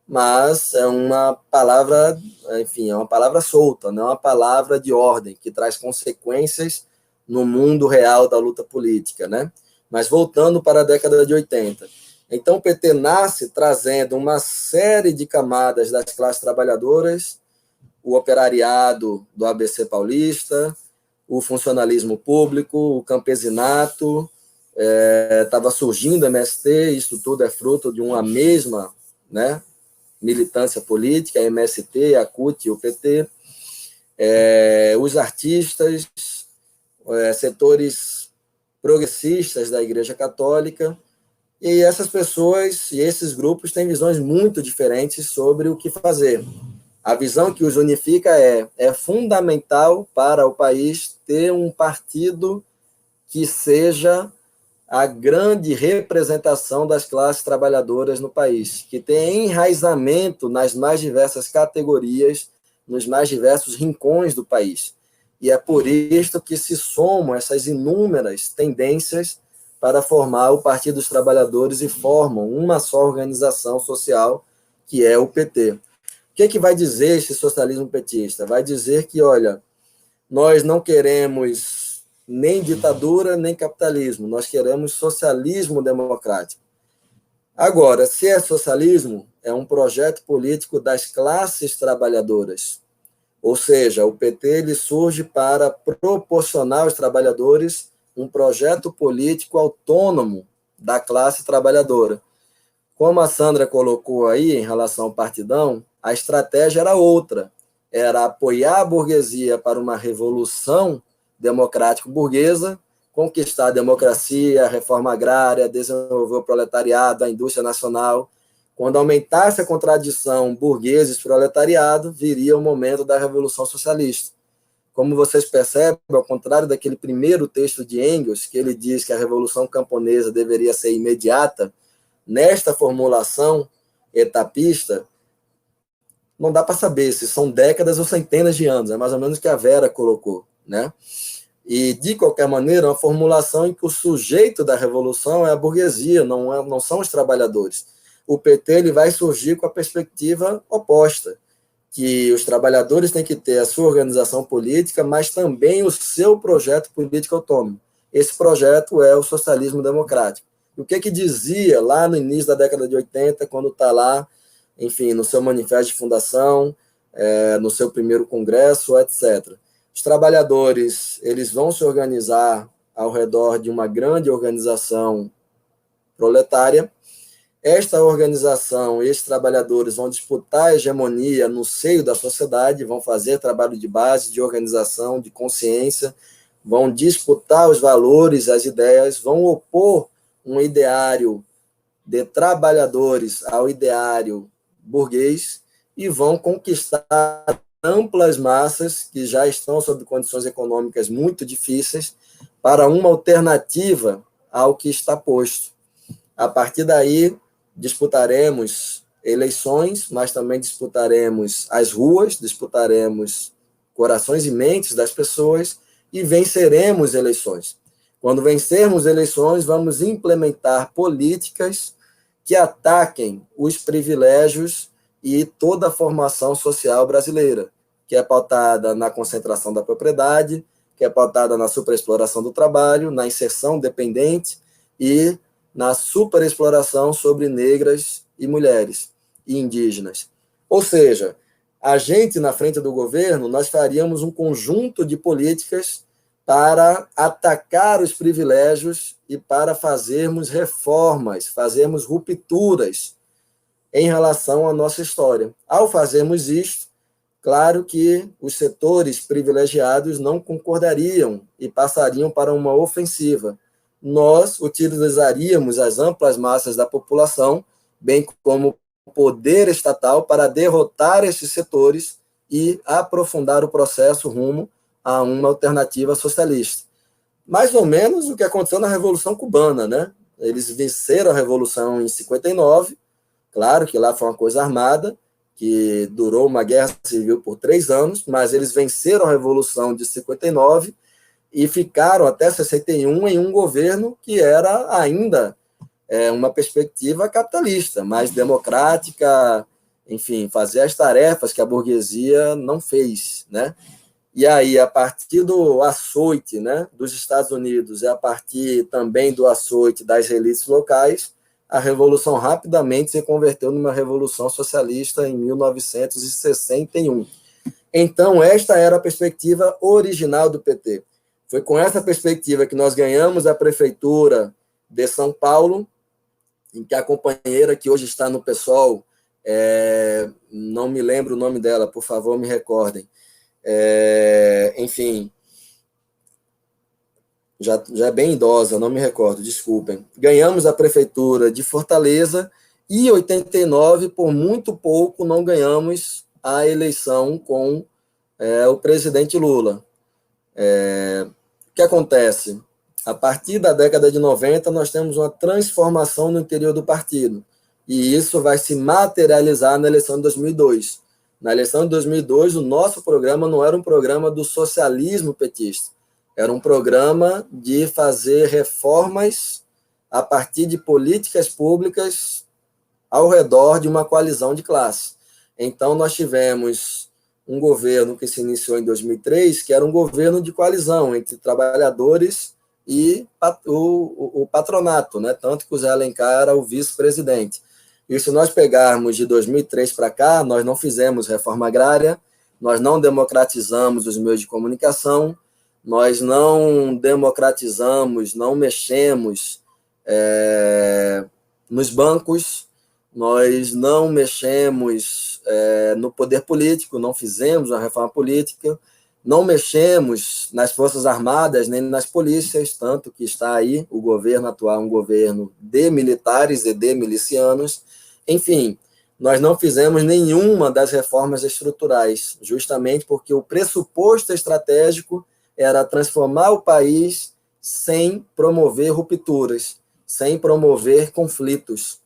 mas é uma palavra, enfim, é uma palavra solta, não é uma palavra de ordem, que traz consequências no mundo real da luta política, Mas voltando para a década de 80. Então, o PT nasce trazendo uma série de camadas das classes trabalhadoras, o operariado do ABC paulista, o funcionalismo público, o campesinato, estava surgindo o MST, isso tudo é fruto de uma mesma, militância política, a MST, a CUT e o PT, os artistas, setores progressistas da Igreja Católica, e essas pessoas e esses grupos têm visões muito diferentes sobre o que fazer. A visão que os unifica é fundamental para o país ter um partido que seja a grande representação das classes trabalhadoras no país, que tenha enraizamento nas mais diversas categorias, nos mais diversos rincões do país. E é por isso que se somam essas inúmeras tendências para formar o Partido dos Trabalhadores e formam uma só organização social, que é o PT. O que vai dizer esse socialismo petista? Vai dizer que, olha, nós não queremos nem ditadura, nem capitalismo, nós queremos socialismo democrático. Agora, se é socialismo, é um projeto político das classes trabalhadoras. Ou seja, o PT ele surge para proporcionar aos trabalhadores um projeto político autônomo da classe trabalhadora. Como a Sandra colocou aí em relação ao partidão, a estratégia era outra, era apoiar a burguesia para uma revolução democrático-burguesa, conquistar a democracia, a reforma agrária, desenvolver o proletariado, a indústria nacional. Quando aumentasse a contradição burgueses-proletariado, viria o momento da Revolução Socialista. Como vocês percebem, ao contrário daquele primeiro texto de Engels, que ele diz que a Revolução Camponesa deveria ser imediata, nesta formulação etapista, não dá para saber se são décadas ou centenas de anos, é mais ou menos o que a Vera colocou, né? E, de qualquer maneira, uma formulação em que o sujeito da revolução é a burguesia, não são os trabalhadores. O PT ele vai surgir com a perspectiva oposta, que os trabalhadores têm que ter a sua organização política, mas também o seu projeto político autônomo. Esse projeto é o socialismo democrático. E o que dizia lá no início da década de 80, quando está lá, enfim, no seu manifesto de fundação, no seu primeiro congresso, etc. Os trabalhadores eles vão se organizar ao redor de uma grande organização proletária. Esta organização, esses trabalhadores vão disputar a hegemonia no seio da sociedade, vão fazer trabalho de base, de organização, de consciência, vão disputar os valores, as ideias, vão opor um ideário de trabalhadores ao ideário burguês e vão conquistar amplas massas que já estão sob condições econômicas muito difíceis para uma alternativa ao que está posto. A partir daí, disputaremos eleições, mas também disputaremos as ruas, disputaremos corações e mentes das pessoas e venceremos eleições. Quando vencermos eleições, vamos implementar políticas que ataquem os privilégios e toda a formação social brasileira, que é pautada na concentração da propriedade, que é pautada na superexploração do trabalho, na inserção dependente e na superexploração sobre negras e mulheres e indígenas. Ou seja, a gente, na frente do governo, nós faríamos um conjunto de políticas para atacar os privilégios e para fazermos reformas, fazermos rupturas em relação à nossa história. Ao fazermos isto, claro que os setores privilegiados não concordariam e passariam para uma ofensiva. Nós utilizaríamos as amplas massas da população, bem como o poder estatal, para derrotar estes setores e aprofundar o processo rumo a uma alternativa socialista. Mais ou menos o que aconteceu na Revolução Cubana, né? Eles venceram a Revolução em 59, claro que lá foi uma coisa armada, que durou uma guerra civil por 3 anos, mas eles venceram a Revolução de 59 e ficaram até 61 em um governo que era ainda uma perspectiva capitalista, mais democrática, enfim, fazer as tarefas que a burguesia não fez, né? E aí, a partir do açoite, né, dos Estados Unidos e a partir também do açoite das elites locais, a Revolução rapidamente se converteu numa revolução socialista em 1961. Então, esta era a perspectiva original do PT. Foi com essa perspectiva que nós ganhamos a prefeitura de São Paulo, em que a companheira que hoje está no PSOL, não me lembro o nome dela, por favor, me recordem. Enfim, já é bem idosa, não me recordo, desculpem. Ganhamos a prefeitura de Fortaleza e em 89, por muito pouco, não ganhamos a eleição com o presidente Lula. O que acontece? A partir da década de 90, nós temos uma transformação no interior do partido, e isso vai se materializar na eleição de 2002. Na eleição de 2002, o nosso programa não era um programa do socialismo petista, era um programa de fazer reformas a partir de políticas públicas ao redor de uma coalizão de classe. Então, nós tivemos um governo que se iniciou em 2003, que era um governo de coalizão entre trabalhadores e o patronato, né? Tanto que o Zé Alencar era o vice-presidente. E se nós pegarmos de 2003 para cá, nós não fizemos reforma agrária, nós não democratizamos os meios de comunicação, nós não democratizamos, não mexemos nos bancos, nós não mexemos no poder político, não fizemos uma reforma política, não mexemos nas Forças Armadas nem nas polícias, tanto que está aí o governo atual, um governo de militares e de milicianos. Enfim, nós não fizemos nenhuma das reformas estruturais, justamente porque o pressuposto estratégico era transformar o país sem promover rupturas, sem promover conflitos.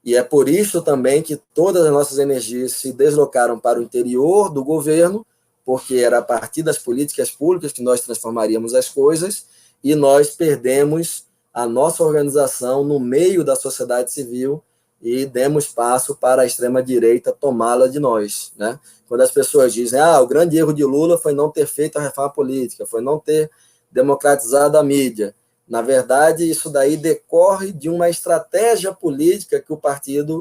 E é por isso também que todas as nossas energias se deslocaram para o interior do governo, porque era a partir das políticas públicas que nós transformaríamos as coisas, e nós perdemos a nossa organização no meio da sociedade civil e demos passo para a extrema-direita tomá-la de nós, né? Quando as pessoas dizem, o grande erro de Lula foi não ter feito a reforma política, foi não ter democratizado a mídia. Na verdade, isso daí decorre de uma estratégia política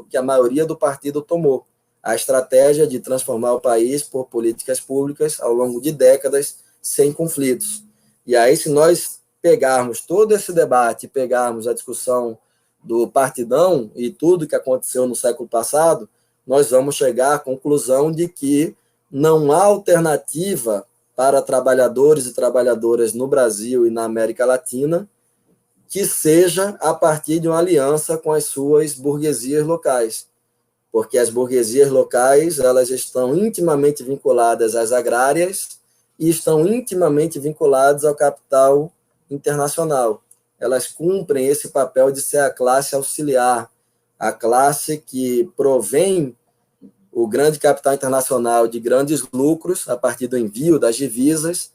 que a maioria do partido tomou. A estratégia de transformar o país por políticas públicas ao longo de décadas sem conflitos. E aí, se nós pegarmos todo esse debate, pegarmos a discussão do partidão e tudo que aconteceu no século passado, nós vamos chegar à conclusão de que não há alternativa para trabalhadores e trabalhadoras no Brasil e na América Latina que seja a partir de uma aliança com as suas burguesias locais, porque as burguesias locais elas estão intimamente vinculadas às agrárias e estão intimamente vinculadas ao capital internacional. Elas cumprem esse papel de ser a classe auxiliar, a classe que provém o grande capital internacional de grandes lucros a partir do envio das divisas,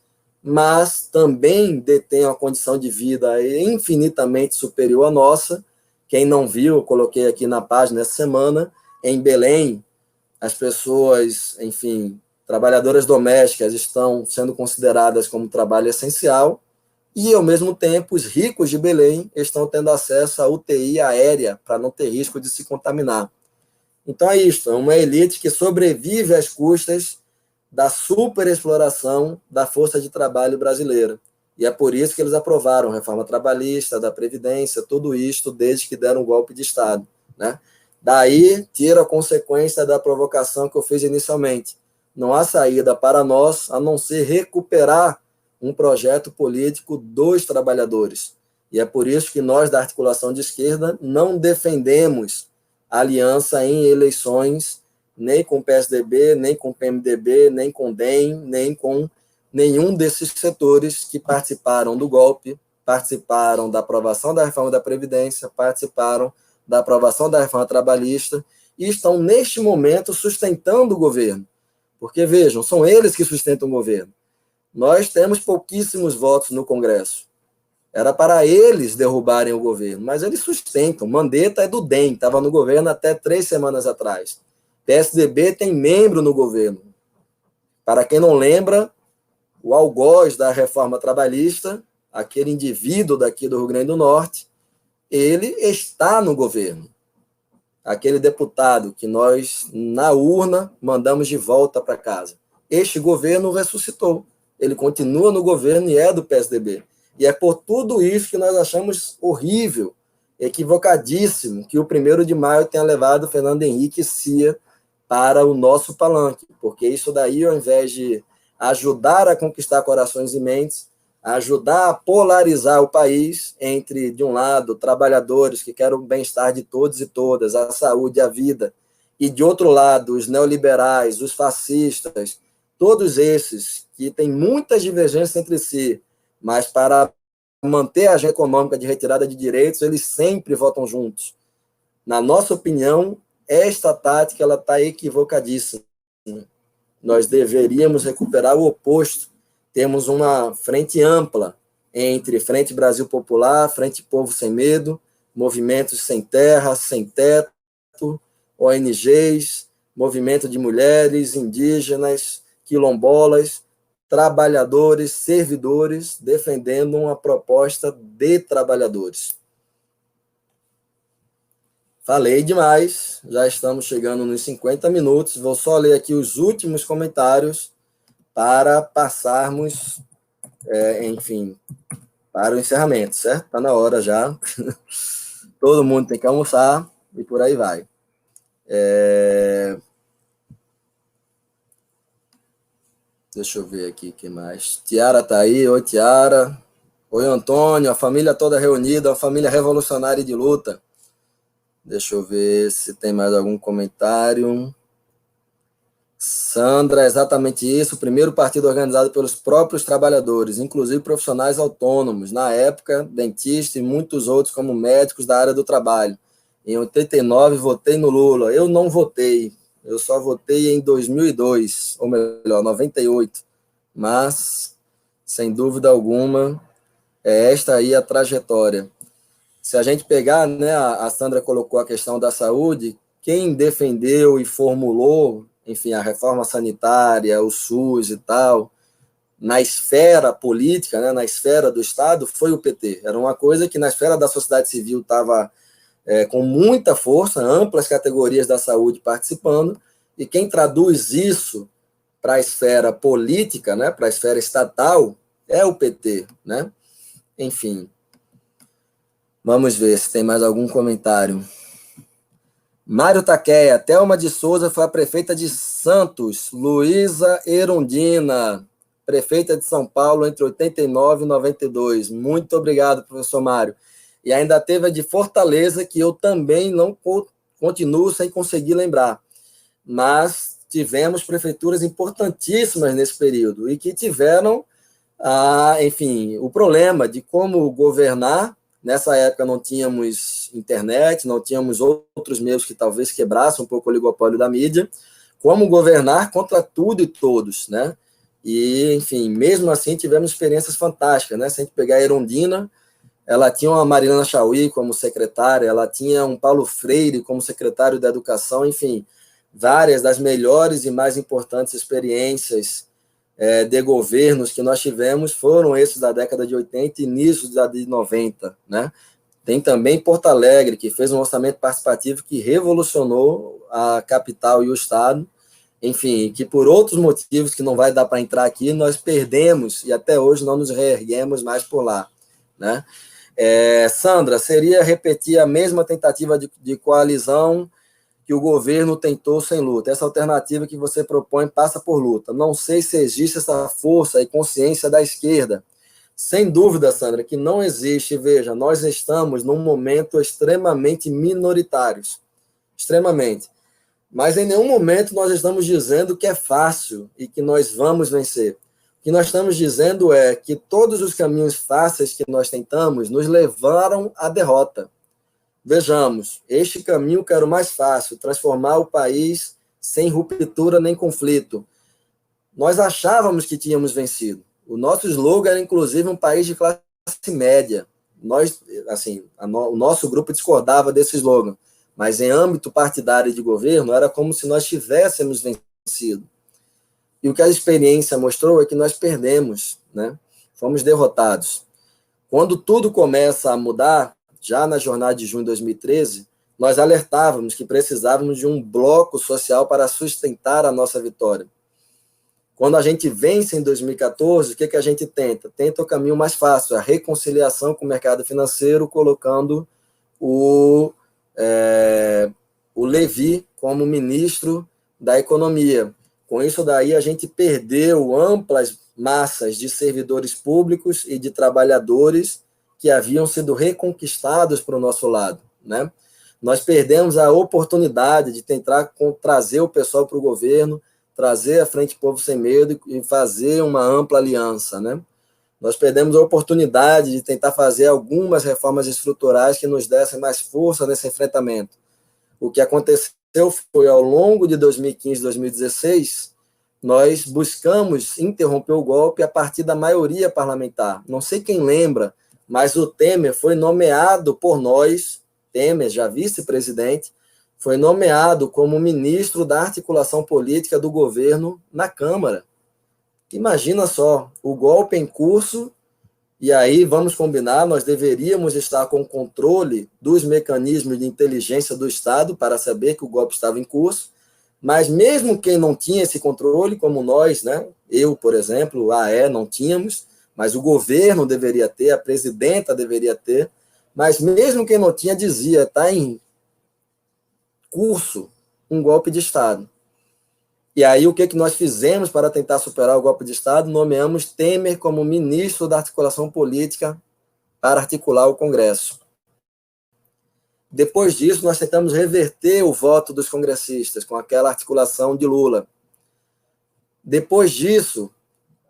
mas também detém uma condição de vida infinitamente superior à nossa. Quem não viu, eu coloquei aqui na página essa semana, em Belém, as pessoas, enfim, trabalhadoras domésticas estão sendo consideradas como trabalho essencial, e, ao mesmo tempo, os ricos de Belém estão tendo acesso à UTI aérea para não ter risco de se contaminar. Então é isso, é uma elite que sobrevive às custas da superexploração da força de trabalho brasileira. E é por isso que eles aprovaram a reforma trabalhista, da Previdência, tudo isto desde que deram um golpe de Estado, né? Daí, tira a consequência da provocação que eu fiz inicialmente. Não há saída para nós a não ser recuperar um projeto político dos trabalhadores. E é por isso que nós, da articulação de esquerda, não defendemos aliança em eleições, nem com o PSDB, nem com o PMDB, nem com o DEM, nem com nenhum desses setores que participaram do golpe, participaram da aprovação da reforma da Previdência, participaram da aprovação da reforma trabalhista e estão, neste momento, sustentando o governo. Porque, vejam, são eles que sustentam o governo. Nós temos pouquíssimos votos no Congresso. Era para eles derrubarem o governo, mas eles sustentam. Mandetta é do DEM, estava no governo até 3 semanas atrás. PSDB tem membro no governo. Para quem não lembra, o algoz da reforma trabalhista, aquele indivíduo daqui do Rio Grande do Norte, ele está no governo. Aquele deputado que nós, na urna, mandamos de volta para casa. Este governo ressuscitou. Ele continua no governo e é do PSDB. E é por tudo isso que nós achamos horrível, equivocadíssimo, que o 1º de maio tenha levado Fernando Henrique Cia para o nosso palanque, porque isso daí, ao invés de ajudar a conquistar corações e mentes, ajudar a polarizar o país entre, de um lado, trabalhadores que querem o bem-estar de todos e todas, a saúde, a vida, e, de outro lado, os neoliberais, os fascistas, todos esses que têm muitas divergências entre si, mas para manter a agenda econômica de retirada de direitos, eles sempre votam juntos. Na nossa opinião, esta tática ela está equivocadíssima. Nós deveríamos recuperar o oposto. Temos uma frente ampla entre Frente Brasil Popular, Frente Povo Sem Medo, movimentos sem terra, sem teto, ONGs, movimento de mulheres, indígenas, quilombolas, trabalhadores, servidores, defendendo uma proposta de trabalhadores. Falei demais, já estamos chegando nos 50 minutos, vou só ler aqui os últimos comentários para passarmos, enfim, para o encerramento, certo? Está na hora já. Todo mundo tem que almoçar e por aí vai. Deixa eu ver aqui o que mais. Tiara está aí. Oi, Tiara. Oi, Antônio. A família toda reunida, a família revolucionária de luta. Deixa eu ver se tem mais algum comentário. Sandra, é exatamente isso. O primeiro partido organizado pelos próprios trabalhadores, inclusive profissionais autônomos. Na época, dentistas e muitos outros, como médicos da área do trabalho. Em 89, votei no Lula. Eu não votei. Eu só votei em 2002, ou melhor, 98. Mas, sem dúvida alguma, é esta aí a trajetória. Se a gente pegar, né, a Sandra colocou a questão da saúde, quem defendeu e formulou, enfim, a reforma sanitária, o SUS e tal, na esfera política, né, na esfera do Estado, foi o PT. Era uma coisa que na esfera da sociedade civil estava com muita força, amplas categorias da saúde participando, e quem traduz isso para a esfera política, né, para a esfera estatal, é o PT, né? Enfim, vamos ver se tem mais algum comentário. Mário Taqueia, Thelma de Souza foi a prefeita de Santos, Luísa Erundina, prefeita de São Paulo entre 89 e 92. Muito obrigado, professor Mário. E ainda teve a de Fortaleza, que eu também não continuo sem conseguir lembrar. Mas tivemos prefeituras importantíssimas nesse período e que tiveram, enfim, o problema de como governar. Nessa época não tínhamos internet, não tínhamos outros meios que talvez quebrassem um pouco o oligopólio da mídia, como governar contra tudo e todos, né? E, enfim, mesmo assim tivemos experiências fantásticas, né? Se a gente pegar a Erundina, ela tinha uma Marilena Chauí como secretária, ela tinha um Paulo Freire como secretário da Educação, enfim, várias das melhores e mais importantes experiências de governos que nós tivemos foram esses da década de 80 e início da de 90, né? Tem também Porto Alegre, que fez um orçamento participativo que revolucionou a capital e o estado, enfim, que por outros motivos que não vai dar para entrar aqui, nós perdemos e até hoje não nos reerguemos mais por lá, né? Sandra, seria repetir a mesma tentativa de coalizão que o governo tentou sem luta. Essa alternativa que você propõe passa por luta. Não sei se existe essa força e consciência da esquerda. Sem dúvida, Sandra, que não existe. Veja, nós estamos num momento extremamente minoritários. Extremamente. Mas em nenhum momento nós estamos dizendo que é fácil e que nós vamos vencer. O que nós estamos dizendo é que todos os caminhos fáceis que nós tentamos nos levaram à derrota. Vejamos, este caminho que era o mais fácil, transformar o país sem ruptura nem conflito. Nós achávamos que tínhamos vencido. O nosso slogan era, inclusive, um país de classe média. Nós, assim, o nosso grupo discordava desse slogan, mas em âmbito partidário de governo, era como se nós tivéssemos vencido. E o que a experiência mostrou é que nós perdemos, né? Fomos derrotados. Quando tudo começa a mudar, já na jornada de junho de 2013, nós alertávamos que precisávamos de um bloco social para sustentar a nossa vitória. Quando a gente vence em 2014, o que a gente tenta? Tenta o caminho mais fácil, a reconciliação com o mercado financeiro, colocando o Levi como ministro da Economia. Com isso daí, a gente perdeu amplas massas de servidores públicos e de trabalhadores que haviam sido reconquistados para o nosso lado, né? Nós perdemos a oportunidade de tentar trazer o pessoal para o governo, trazer a Frente Povo Sem Medo e fazer uma ampla aliança, né? Nós perdemos a oportunidade de tentar fazer algumas reformas estruturais que nos dessem mais força nesse enfrentamento. O que aconteceu foi, ao longo de 2015 e 2016, nós buscamos interromper o golpe a partir da maioria parlamentar. Não sei quem lembra, mas o Temer foi nomeado por nós, Temer, já vice-presidente, foi nomeado como ministro da articulação política do governo na Câmara. Imagina só, o golpe em curso, e aí vamos combinar, nós deveríamos estar com controle dos mecanismos de inteligência do Estado para saber que o golpe estava em curso, mas mesmo quem não tinha esse controle, como nós, né? Eu, por exemplo, não tínhamos, mas o governo deveria ter, a presidenta deveria ter, mas mesmo quem não tinha dizia, está em curso um golpe de Estado. E aí o que nós fizemos para tentar superar o golpe de Estado? Nomeamos Temer como ministro da articulação política para articular o Congresso. Depois disso, nós tentamos reverter o voto dos congressistas com aquela articulação de Lula. Depois disso,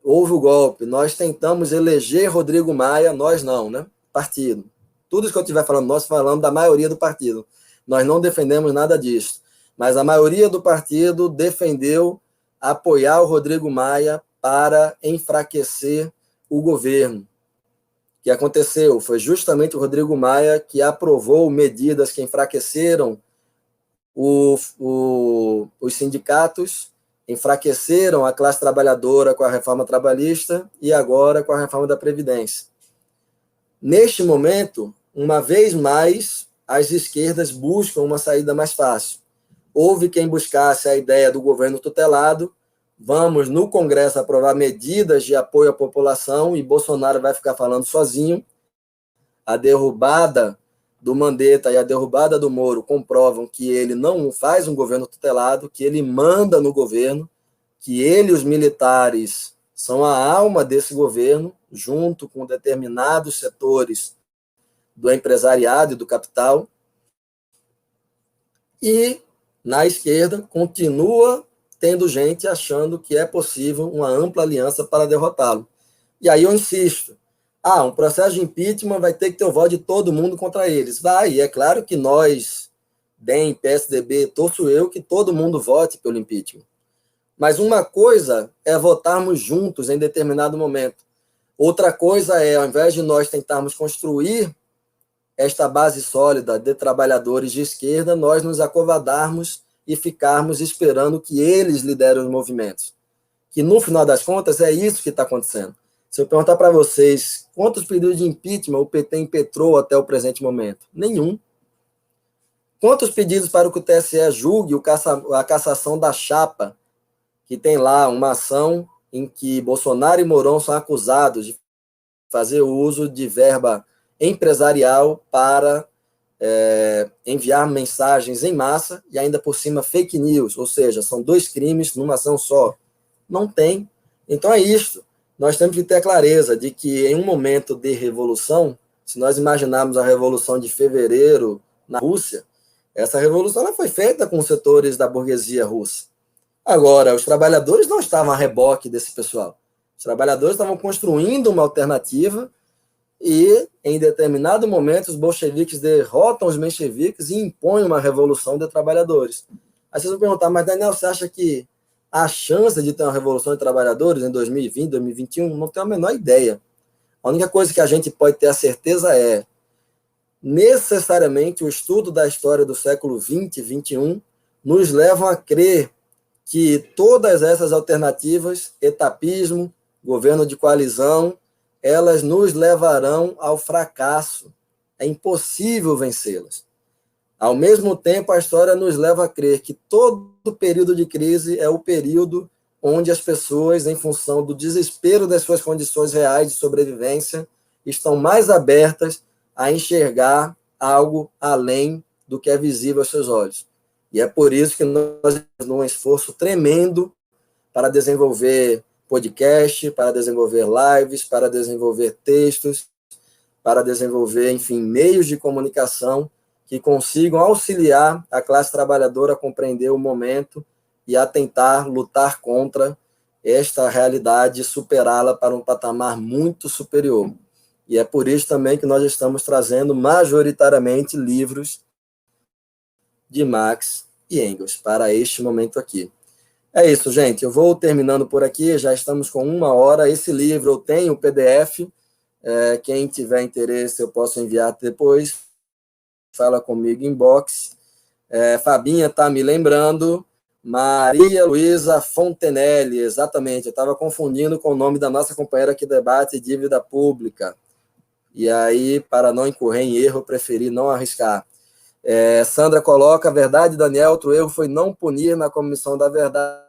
houve o golpe. Nós tentamos eleger Rodrigo Maia, nós não, né? Partido. Tudo isso que eu estiver falando, nós falamos da maioria do partido. Nós não defendemos nada disso. Mas a maioria do partido defendeu apoiar o Rodrigo Maia para enfraquecer o governo. O que aconteceu? Foi justamente o Rodrigo Maia que aprovou medidas que enfraqueceram os sindicatos, enfraqueceram a classe trabalhadora com a reforma trabalhista e agora com a reforma da Previdência. Neste momento, uma vez mais, as esquerdas buscam uma saída mais fácil. Houve quem buscasse a ideia do governo tutelado, vamos no Congresso aprovar medidas de apoio à população e Bolsonaro vai ficar falando sozinho. A derrubada do Mandetta e a derrubada do Moro comprovam que ele não faz um governo tutelado, que ele manda no governo, que ele e os militares são a alma desse governo, junto com determinados setores do empresariado e do capital. E na esquerda, continua tendo gente achando que é possível uma ampla aliança para derrotá-lo. E aí eu insisto, um processo de impeachment vai ter que ter o voto de todo mundo contra eles. Vai, e é claro que nós, DEM, PSDB, torço eu que todo mundo vote pelo impeachment. Mas uma coisa é votarmos juntos em determinado momento. Outra coisa é, ao invés de nós tentarmos construir esta base sólida de trabalhadores de esquerda, nós nos acovardarmos e ficarmos esperando que eles liderem os movimentos. Que, no final das contas, é isso que está acontecendo. Se eu perguntar para vocês quantos pedidos de impeachment o PT impetrou até o presente momento? Nenhum. Quantos pedidos para que o TSE julgue a cassação da chapa, que tem lá uma ação em que Bolsonaro e Mourão são acusados de fazer uso de verba empresarial para enviar mensagens em massa e ainda por cima fake news, ou seja, são 2 crimes numa ação só. Não tem. Então é isso. Nós temos que ter a clareza de que em um momento de revolução, se nós imaginarmos a Revolução de Fevereiro na Rússia, essa revolução ela foi feita com os setores da burguesia russa. Agora, os trabalhadores não estavam a reboque desse pessoal. Os trabalhadores estavam construindo uma alternativa e, em determinado momento, os bolcheviques derrotam os mencheviques e impõem uma revolução de trabalhadores. Aí vocês vão perguntar, mas Daniel, você acha que há chance de ter uma revolução de trabalhadores em 2020, 2021? Não tenho a menor ideia. A única coisa que a gente pode ter a certeza é, necessariamente, o estudo da história do século 20 e 21 nos levam a crer que todas essas alternativas, etapismo, governo de coalizão, elas nos levarão ao fracasso. É impossível vencê-las. Ao mesmo tempo, a história nos leva a crer que todo período de crise é o período onde as pessoas, em função do desespero das suas condições reais de sobrevivência, estão mais abertas a enxergar algo além do que é visível aos seus olhos. E é por isso que nós temos um esforço tremendo para desenvolver podcast, para desenvolver lives, para desenvolver textos, para desenvolver, enfim, meios de comunicação que consigam auxiliar a classe trabalhadora a compreender o momento e a tentar lutar contra esta realidade e superá-la para um patamar muito superior. E é por isso também que nós estamos trazendo majoritariamente livros de Marx e Engels para este momento aqui. É isso, gente. Eu vou terminando por aqui. Já estamos com 1 hora. Esse livro eu tenho o PDF. Quem tiver interesse, eu posso enviar depois. Fala comigo em inbox. Fabinha está me lembrando. Maria Luísa Fontenelle, exatamente. Eu estava confundindo com o nome da nossa companheira que debate dívida pública. E aí, para não incorrer em erro, eu preferi não arriscar. Sandra coloca, verdade, Daniel, outro erro foi não punir na Comissão da Verdade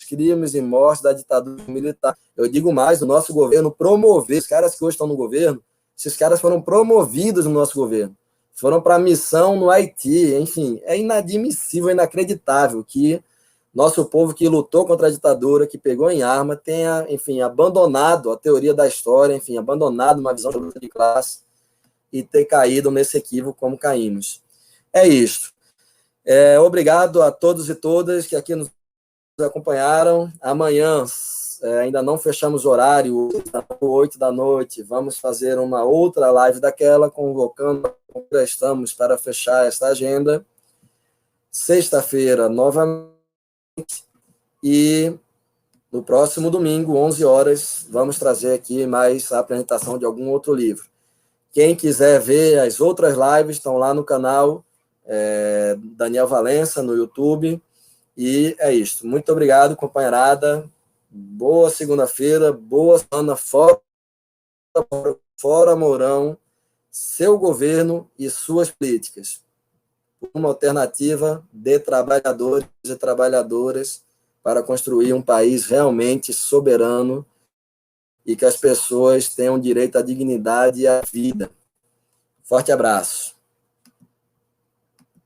os crimes e mortes da ditadura militar. Eu digo mais, o nosso governo promover, os caras que hoje estão no governo, esses caras foram promovidos no nosso governo. Foram para a missão no Haiti, enfim, é inadmissível, inacreditável que nosso povo que lutou contra a ditadura, que pegou em arma, tenha, enfim, abandonado a teoria da história, enfim, abandonado uma visão de luta de classe e ter caído nesse equívoco como caímos. É isso. Obrigado a todos e todas que aqui nos acompanharam. Amanhã, ainda não fechamos o horário, 8 da noite, vamos fazer uma outra live daquela, convocando, estamos para fechar esta agenda. Sexta-feira, novamente, e no próximo domingo, 11 horas, vamos trazer aqui mais a apresentação de algum outro livro. Quem quiser ver as outras lives, estão lá no canal Daniel Valença, no YouTube. E é isso. Muito obrigado, companheirada. Boa segunda-feira, boa semana, fora Mourão, seu governo e suas políticas. Uma alternativa de trabalhadores e trabalhadoras para construir um país realmente soberano e que as pessoas tenham direito à dignidade e à vida. Forte abraço.